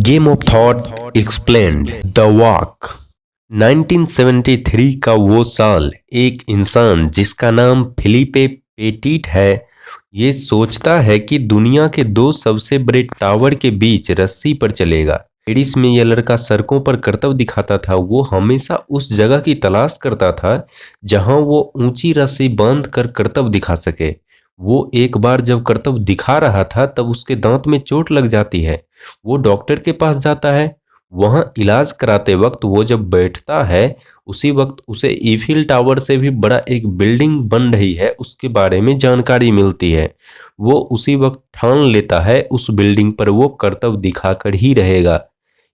Game of thought explained the walk. 1973 का वो साल, एक इंसान जिसका नाम फिलिपे पेटिट है, ये सोचता है कि दुनिया के दो सबसे बड़े टावर के बीच रस्सी पर चलेगा। पेरिस में यह लड़का सड़कों पर करतब दिखाता था। वो हमेशा उस जगह की तलाश करता था जहां वो ऊंची रस्सी बांध कर करतब दिखा सके। वो एक बार जब करतब दिखा रहा था तब उसके दांत में चोट लग जाती है। वो डॉक्टर के पास जाता है। वहां इलाज कराते वक्त वो जब बैठता है, उसी वक्त उसे ईफिल टावर से भी बड़ा एक बिल्डिंग बन रही है उसके बारे में जानकारी मिलती है। वो उसी वक्त ठान लेता है उस बिल्डिंग पर वो करतब दिखाकर ही रहेगा।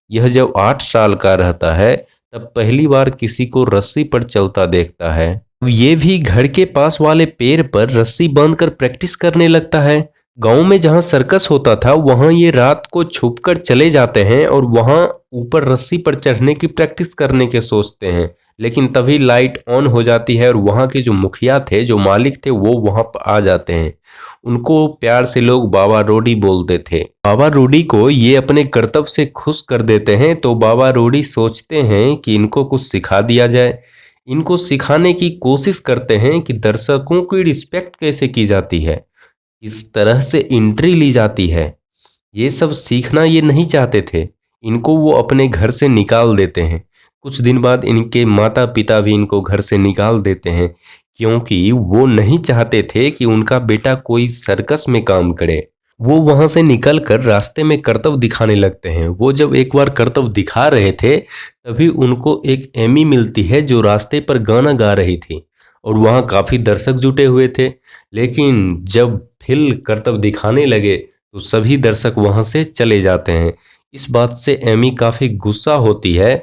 यह जब 8 साल का रहता है तब पहली बार किसी को रस्सी पर चलता देखता है। ये भी घर के पास वाले पेड़ पर रस्सी बांधकर प्रैक्टिस करने लगता है। गांव में जहां सर्कस होता था वहां ये रात को छुपकर चले जाते हैं और वहां ऊपर रस्सी पर चढ़ने की प्रैक्टिस करने के सोचते हैं। लेकिन तभी लाइट ऑन हो जाती है और वहां के जो मुखिया थे, जो मालिक थे, वो वहां पर आ जाते हैं। उनको प्यार से लोग बाबा रोडी बोलते थे। बाबा रोडी को ये अपने करतब से खुश कर देते हैं, तो बाबा रोडी सोचते हैं कि इनको कुछ सिखा दिया जाए। इनको सिखाने की कोशिश करते हैं कि दर्शकों की रिस्पेक्ट कैसे की जाती है, इस तरह से एंट्री ली जाती है। ये सब सीखना ये नहीं चाहते थे। इनको वो अपने घर से निकाल देते हैं। कुछ दिन बाद इनके माता पिता भी इनको घर से निकाल देते हैं, क्योंकि वो नहीं चाहते थे कि उनका बेटा कोई सर्कस में काम करे। वो वहां से निकलकर रास्ते में करतब दिखाने लगते हैं। वो जब एक बार करतब दिखा रहे थे तभी उनको एक एमी मिलती है जो रास्ते पर गाना गा रही थी और वहाँ काफ़ी दर्शक जुटे हुए थे। लेकिन जब फिल करतब दिखाने लगे तो सभी दर्शक वहाँ से चले जाते हैं। इस बात से एमी काफ़ी गुस्सा होती है,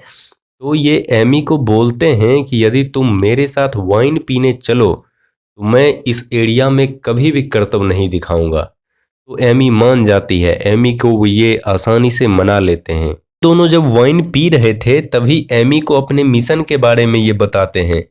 तो ये एमी को बोलते हैं कि यदि तुम मेरे साथ वाइन पीने चलो तो मैं इस एरिया में कभी भी करतब नहीं दिखाऊंगा। तो एमी मान जाती है। एमी को वो ये आसानी से मना लेते हैं। दोनों जब वाइन पी रहे थे तभी एमी को अपने मिशन के बारे में ये बताते हैं।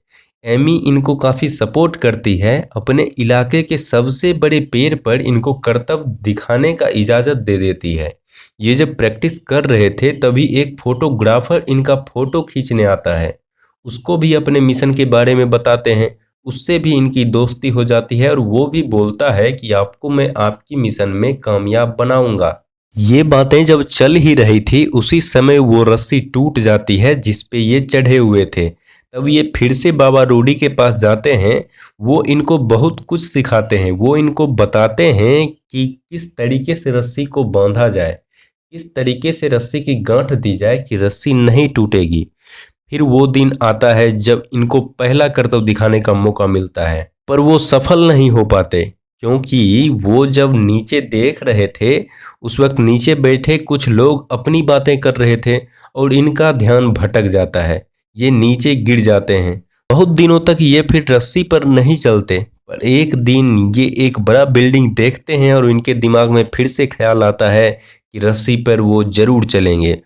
एमी इनको काफ़ी सपोर्ट करती है। अपने इलाके के सबसे बड़े पेड़ पर इनको करतब दिखाने का इजाज़त दे देती है। ये जब प्रैक्टिस कर रहे थे तभी एक फोटोग्राफर इनका फ़ोटो खींचने आता है। उसको भी अपने मिशन के बारे में बताते हैं। उससे भी इनकी दोस्ती हो जाती है और वो भी बोलता है कि आपको मैं आपकी मिशन में कामयाब बनाऊंगा। ये बातें जब चल ही रही थी उसी समय वो रस्सी टूट जाती है जिस पे ये चढ़े हुए थे। तब ये फिर से बाबा रूडी के पास जाते हैं। वो इनको बहुत कुछ सिखाते हैं। वो इनको बताते हैं कि किस तरीके से रस्सी को बांधा जाए, किस तरीके से रस्सी की गांठ दी जाए कि रस्सी नहीं टूटेगी। फिर वो दिन आता है जब इनको पहला करतब दिखाने का मौका मिलता है, पर वो सफल नहीं हो पाते, क्योंकि वो जब नीचे देख रहे थे उस वक्त नीचे बैठे कुछ लोग अपनी बातें कर रहे थे और इनका ध्यान भटक जाता है। ये नीचे गिर जाते हैं। बहुत दिनों तक ये फिर रस्सी पर नहीं चलते, पर एक दिन ये एक बड़ा बिल्डिंग देखते हैं और इनके दिमाग में फिर से ख्याल आता है कि रस्सी पर वो जरूर चलेंगे।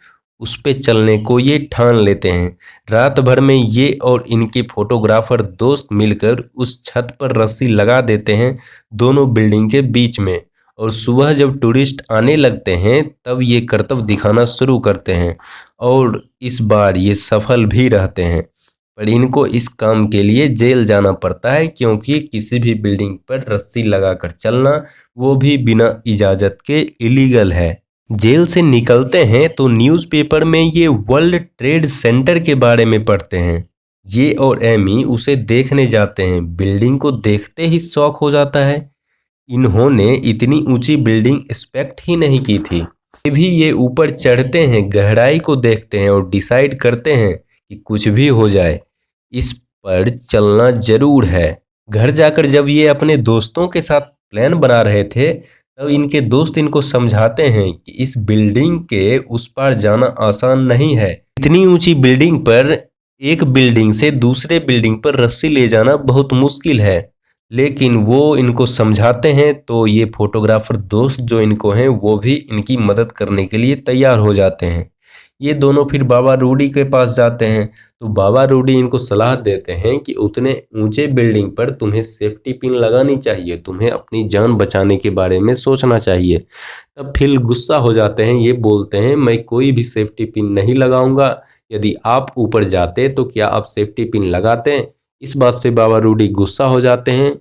उस पे चलने को ये ठान लेते हैं। रात भर में ये और इनके फोटोग्राफर दोस्त मिलकर उस छत पर रस्सी लगा देते हैं दोनों बिल्डिंग के बीच में। और सुबह जब टूरिस्ट आने लगते हैं तब ये करतब दिखाना शुरू करते हैं और इस बार ये सफल भी रहते हैं। पर इनको इस काम के लिए जेल जाना पड़ता है, क्योंकि किसी भी बिल्डिंग पर रस्सी लगाकर चलना, वो भी बिना इजाज़त के, इलीगल है। जेल से निकलते हैं तो न्यूज़पेपर में ये वर्ल्ड ट्रेड सेंटर के बारे में पढ़ते हैं। ये और एमी उसे देखने जाते हैं। बिल्डिंग को देखते ही शौक हो जाता है। इन्होंने इतनी ऊंची बिल्डिंग एक्सपेक्ट ही नहीं की थी। फिर भी ये ऊपर चढ़ते हैं, गहराई को देखते हैं और डिसाइड करते हैं कि कुछ भी हो जाए इस पर चलना जरूर है। घर जाकर जब ये अपने दोस्तों के साथ प्लान बना रहे थे तब इनके दोस्त इनको समझाते हैं कि इस बिल्डिंग के उस पार जाना आसान नहीं है। इतनी ऊंची बिल्डिंग पर एक बिल्डिंग से दूसरे बिल्डिंग पर रस्सी ले जाना बहुत मुश्किल है। लेकिन वो इनको समझाते हैं तो ये फोटोग्राफर दोस्त जो इनको हैं वो भी इनकी मदद करने के लिए तैयार हो जाते हैं। ये दोनों फिर बाबा रूडी के पास जाते हैं। तो बाबा रूडी इनको सलाह देते हैं कि उतने ऊंचे बिल्डिंग पर तुम्हें सेफ्टी पिन लगानी चाहिए, तुम्हें अपनी जान बचाने के बारे में सोचना चाहिए। तब फिल गुस्सा हो जाते हैं, ये बोलते हैं मैं कोई भी सेफ्टी पिन नहीं लगाऊंगा, यदि आप ऊपर जाते तो क्या आप सेफ्टी पिन लगाते? इस बात से बाबा रूडी गुस्सा हो जाते हैं।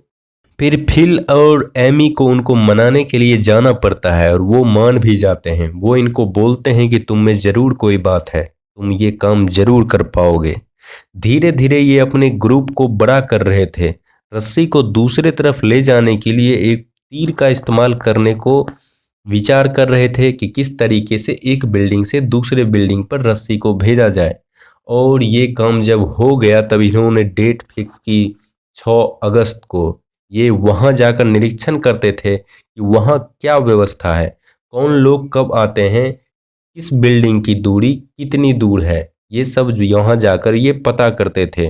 फिर फिल और एमी को उनको मनाने के लिए जाना पड़ता है और वो मान भी जाते हैं। वो इनको बोलते हैं कि तुम में ज़रूर कोई बात है, तुम ये काम ज़रूर कर पाओगे। धीरे धीरे ये अपने ग्रुप को बड़ा कर रहे थे। रस्सी को दूसरे तरफ ले जाने के लिए एक तीर का इस्तेमाल करने को विचार कर रहे थे कि किस तरीके से एक बिल्डिंग से दूसरे बिल्डिंग पर रस्सी को भेजा जाए। और ये काम जब हो गया तब इन्होंने डेट फिक्स की 6 अगस्त को। ये वहाँ जाकर निरीक्षण करते थे कि वहाँ क्या व्यवस्था है, कौन लोग कब आते हैं, किस बिल्डिंग की दूरी कितनी दूर है, ये सब यहाँ जाकर ये पता करते थे।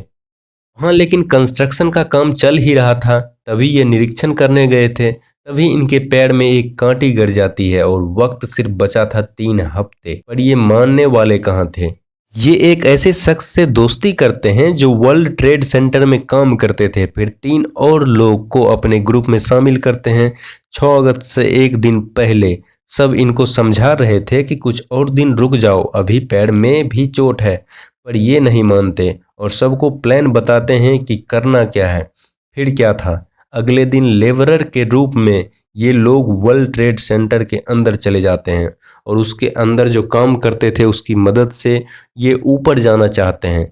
हाँ, लेकिन कंस्ट्रक्शन का काम चल ही रहा था, तभी ये निरीक्षण करने गए थे। तभी इनके पैर में एक कांटी गिर जाती है और वक्त सिर्फ बचा था 3 हफ्ते। पर ये मानने वाले कहाँ थे। ये एक ऐसे शख्स से दोस्ती करते हैं जो वर्ल्ड ट्रेड सेंटर में काम करते थे। फिर 3 और लोग को अपने ग्रुप में शामिल करते हैं। 6 अगस्त से एक दिन पहले सब इनको समझा रहे थे कि कुछ और दिन रुक जाओ, अभी पैर में भी चोट है, पर ये नहीं मानते और सबको प्लान बताते हैं कि करना क्या है। फिर क्या था, अगले दिन लेबरर के रूप में ये लोग वर्ल्ड ट्रेड सेंटर के अंदर चले जाते हैं और उसके अंदर जो काम करते थे उसकी मदद से ये ऊपर जाना चाहते हैं।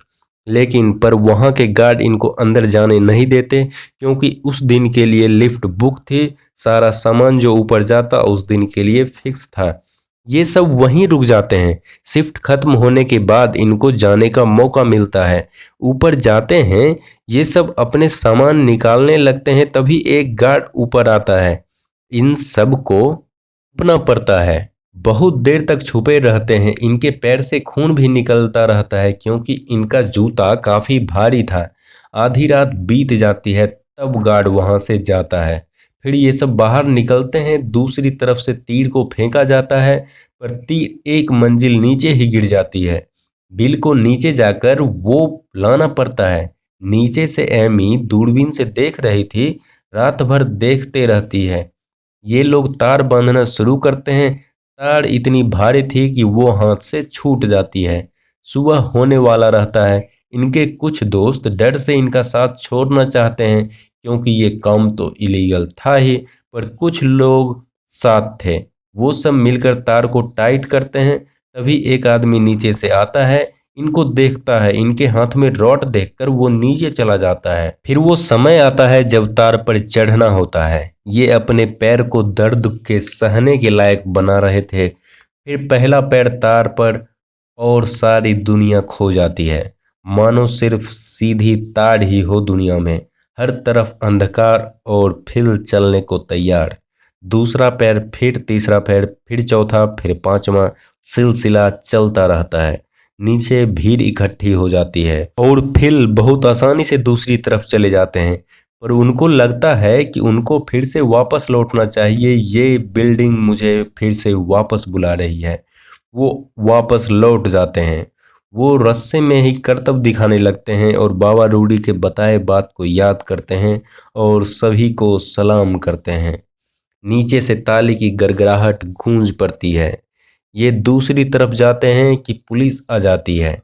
लेकिन पर वहाँ के गार्ड इनको अंदर जाने नहीं देते, क्योंकि उस दिन के लिए लिफ्ट बुक थी। सारा सामान जो ऊपर जाता उस दिन के लिए फिक्स था। ये सब वहीं रुक जाते हैं। शिफ्ट खत्म होने के बाद इनको जाने का मौका मिलता है। ऊपर जाते हैं, ये सब अपने सामान निकालने लगते हैं, तभी एक गार्ड ऊपर आता है। इन सब को छुपना पड़ता है। बहुत देर तक छुपे रहते हैं। इनके पैर से खून भी निकलता रहता है क्योंकि इनका जूता काफ़ी भारी था। आधी रात बीत जाती है, तब गार्ड वहाँ से जाता है। फिर ये सब बाहर निकलते हैं। दूसरी तरफ से तीर को फेंका जाता है, पर तीर एक मंजिल नीचे ही गिर जाती है। बिल को नीचे जाकर वो लाना पड़ता है। नीचे से एमी दूरबीन से देख रही थी, रात भर देखते रहती है। ये लोग तार बांधना शुरू करते हैं। तार इतनी भारी थी कि वो हाथ से छूट जाती है। सुबह होने वाला रहता है। इनके कुछ दोस्त डर से इनका साथ छोड़ना चाहते हैं, क्योंकि ये काम तो इलीगल था ही, पर कुछ लोग साथ थे। वो सब मिलकर तार को टाइट करते हैं। तभी एक आदमी नीचे से आता है, इनको देखता है। इनके हाथ में रॉड देखकर वो नीचे चला जाता है। फिर वो समय आता है जब तार पर चढ़ना होता है। ये अपने पैर को दर्द के सहने के लायक बना रहे थे। फिर पहला पैर तार पर और सारी दुनिया खो जाती है, मानो सिर्फ सीधी तार ही हो दुनिया में। हर तरफ अंधकार और फिर चलने को तैयार। दूसरा पैर, फिर तीसरा पैर, फिर चौथा, फिर पांचवा, सिलसिला चलता रहता है। नीचे भीड़ इकट्ठी हो जाती है और फिर बहुत आसानी से दूसरी तरफ चले जाते हैं। पर उनको लगता है कि उनको फिर से वापस लौटना चाहिए, ये बिल्डिंग मुझे फिर से वापस बुला रही है। वो वापस लौट जाते हैं। वो रस्से में ही करतब दिखाने लगते हैं और बाबा रूडी के बताए बात को याद करते हैं और सभी को सलाम करते हैं। नीचे से ताली की गड़गड़ाहट गूंज पड़ती है। ये दूसरी तरफ जाते हैं कि पुलिस आ जाती है।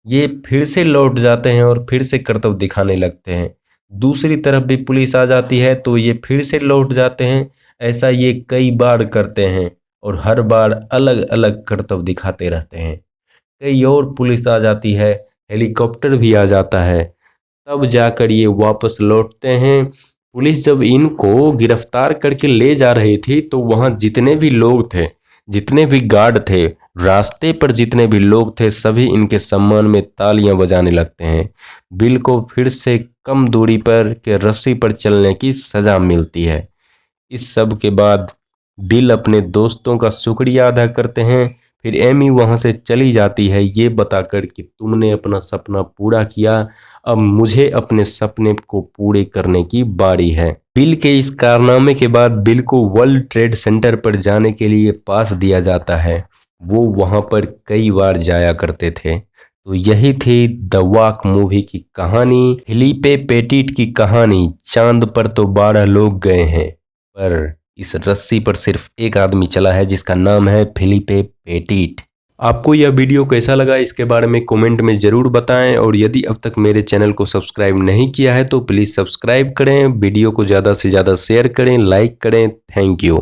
ये फिर से लौट जाते हैं और फिर से करतब दिखाने लगते हैं। दूसरी तरफ भी पुलिस आ जाती है तो ये फिर से लौट जाते हैं। ऐसा ये कई बार करते हैं और हर बार अलग अलग करतब दिखाते रहते हैं। कई और पुलिस आ जाती है, हेलीकॉप्टर भी आ जाता है, तब जाकर ये वापस लौटते हैं। पुलिस जब इनको गिरफ्तार करके ले जा रही थी तो वहाँ जितने भी लोग थे, जितने भी गार्ड थे, रास्ते पर जितने भी लोग थे, सभी इनके सम्मान में तालियां बजाने लगते हैं। बिल को फिर से कम दूरी पर के रस्सी पर चलने की सजा मिलती है। इस सब के बाद बिल अपने दोस्तों का शुक्रिया अदा करते हैं। फिर एमी वहां से चली जाती है, ये बताकर कि तुमने अपना सपना पूरा किया, अब मुझे अपने सपने को पूरे करने की बारी है। बिल के इस कारनामे के बाद बिल को वर्ल्ड ट्रेड सेंटर पर जाने के लिए पास दिया जाता है। वो वहाँ पर कई बार जाया करते थे। तो यही थी द वॉक मूवी की कहानी, फिलिपे पेटिट की कहानी। चांद पर तो 12 लोग गए हैं, पर इस रस्सी पर सिर्फ एक आदमी चला है जिसका नाम है फिलिपे पेटिट। आपको यह वीडियो कैसा लगा इसके बारे में कमेंट में ज़रूर बताएं, और यदि अब तक मेरे चैनल को सब्सक्राइब नहीं किया है तो प्लीज़ सब्सक्राइब करें, वीडियो को ज़्यादा से ज़्यादा शेयर करें, लाइक करें। Thank you.